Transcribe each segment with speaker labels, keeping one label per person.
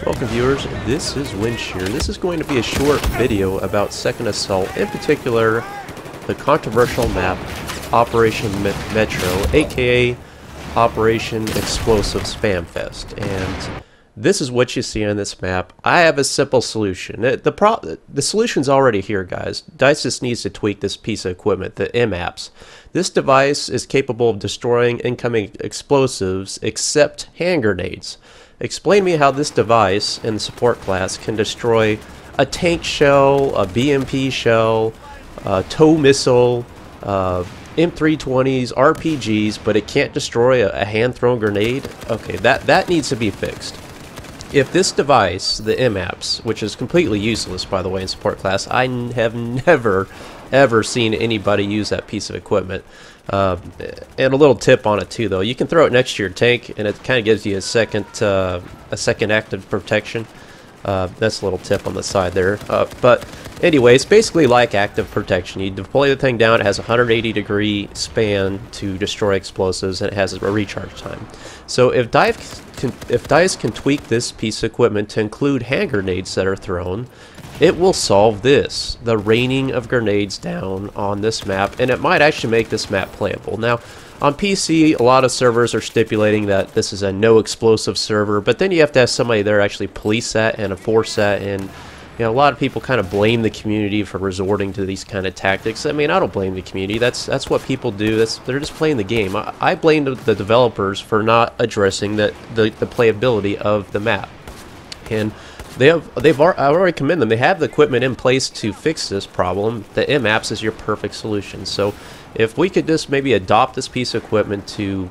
Speaker 1: Welcome viewers, this is Windshear. This is going to be a short video about Second Assault, in particular the controversial map Operation Metro, aka Operation Explosive Spam Fest. And this is what you see on this map. I have a simple solution. The solution's already here, guys. DICE just needs to tweak this piece of equipment, the MP-APS. This device is capable of destroying incoming explosives except hand grenades. Explain to me how this device in the support class can destroy a tank shell, a BMP shell, a tow missile, M320s, RPGs, but it can't destroy a hand-thrown grenade? Okay, that needs to be fixed. If this device, the MP-APS, which is completely useless, by the way, in support class, I have never, ever seen anybody use that piece of equipment. And a little tip on it too, though: you can throw it next to your tank, and it kind of gives you a second active protection. That's a little tip on the side there. But anyway, it's basically like active protection. You deploy the thing down; it has a 180-degree span to destroy explosives, and it has a recharge time. So if DICE can tweak this piece of equipment to include hand grenades that are thrown, it will solve this, the raining of grenades down on this map, and it might actually make this map playable. Now, on PC, a lot of servers are stipulating that this is a no explosive server, but then you have to have somebody there actually police that and enforce that, and you know, a lot of people kind of blame the community for resorting to these kind of tactics. I mean, I don't blame the community. That's what people do. They're just playing the game. I blame the developers for not addressing the playability of the map. And I already commend them. They have the equipment in place to fix this problem. The MP-APS is your perfect solution. So if we could just maybe adopt this piece of equipment to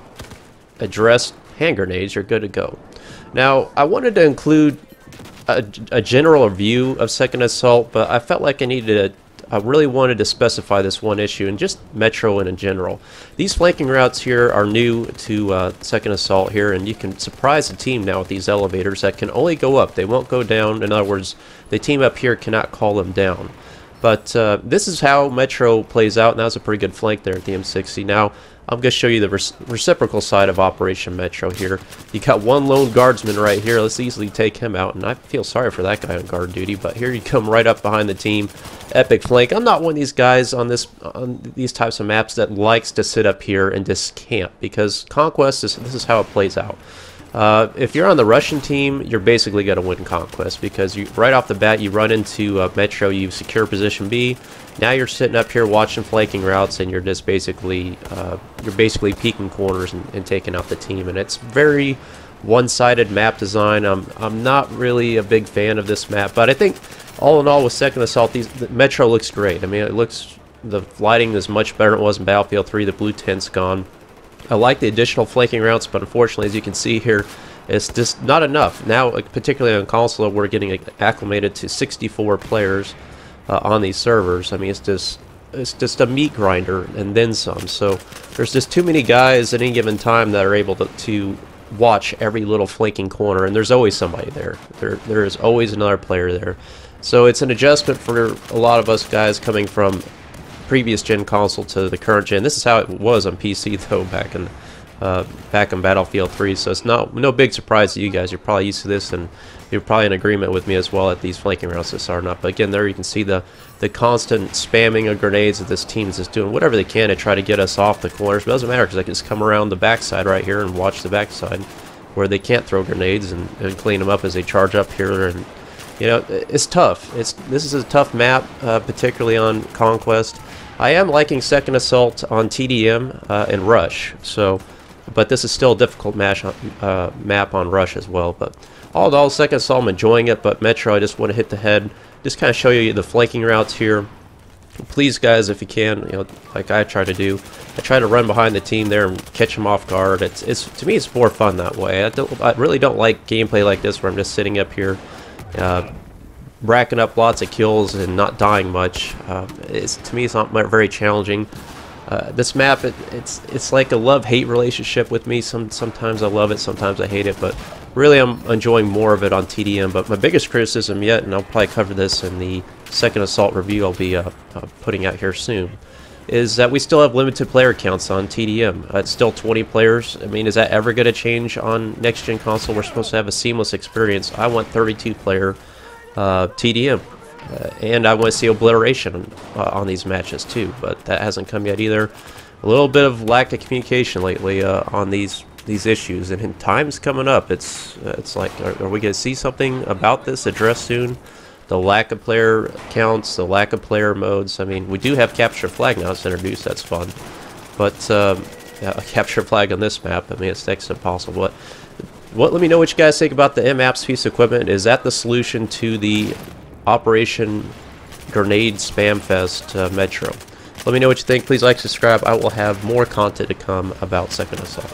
Speaker 1: address hand grenades, you're good to go. Now, I wanted to include a general review of Second Assault, but I felt like I really wanted to specify this one issue, and just Metro in general. These flanking routes here are new to Second Assault here, and you can surprise the team now with these elevators that can only go up. They won't go down. In other words, the team up here cannot call them down. But this is how Metro plays out, and that was a pretty good flank there at the M60. Now, I'm going to show you the reciprocal side of Operation Metro here. You got one lone guardsman right here. Let's easily take him out, and I feel sorry for that guy on guard duty, but here you come right up behind the team. Epic flank. I'm not one of these guys on these types of maps that likes to sit up here and just camp, because Conquest, this is how it plays out. If you're on the Russian team, you're basically going to win Conquest, because right off the bat you run into Metro, you secure position B. Now you're sitting up here watching flanking routes, and you're just basically peeking corners and taking out the team. And it's very one-sided map design. I'm not really a big fan of this map, but I think all in all with Second Assault, the Metro looks great. I mean, the lighting is much better than it was in Battlefield 3. The blue tint's gone. I like the additional flanking routes, but unfortunately, as you can see here, it's just not enough. Now, particularly on console, we're getting acclimated to 64 players on these servers. I mean, it's just a meat grinder and then some. So there's just too many guys at any given time that are able to watch every little flanking corner, and there's always somebody there. There is always another player there. So it's an adjustment for a lot of us guys coming from previous gen console to the current gen. This is how it was on PC though back in Battlefield 3, so it's no big surprise to you guys. You're probably used to this, and you're probably in agreement with me as well that these flanking routes are not. But again, there you can see the constant spamming of grenades that this team is just doing whatever they can to try to get us off the corners. But it doesn't matter, because I can just come around the backside right here and watch the backside where they can't throw grenades and clean them up as they charge up here. And you know, it's tough. This is a tough map, particularly on Conquest. I am liking Second Assault on TDM and Rush, but this is still a difficult map on Rush as well. But all in all, Second Assault, I'm enjoying it, but Metro, I just want to hit the head, just kind of show you the flanking routes here. Please, guys, if you can, you know, like I try to do, I try to run behind the team there and catch them off guard. To me, it's more fun that way. I really don't like gameplay like this where I'm just sitting up here, racking up lots of kills and not dying much. To me, it's not very challenging. This map, it's like a love-hate relationship with me. Sometimes I love it, sometimes I hate it, but really I'm enjoying more of it on TDM. But my biggest criticism yet, and I'll probably cover this in the Second Assault review I'll be putting out here soon, is that we still have limited player counts on TDM. It's still 20 players. I mean, is that ever going to change on next-gen console? We're supposed to have a seamless experience. I want 32-player TDM. And I want to see obliteration on these matches too, but that hasn't come yet either. A little bit of lack of communication lately on these issues, and time's coming up. It's like, are we going to see something about this addressed soon? The lack of player counts, the lack of player modes. I mean, we do have capture flag now. It's introduced. That's fun, but yeah, a capture flag on this map, I mean, it's next to impossible. Let me know what you guys think about the MP-APS piece of equipment. Is that the solution to the Operation Grenade Spam Fest Metro? Let me know what you think. Please like, subscribe. I will have more content to come about Second Assault.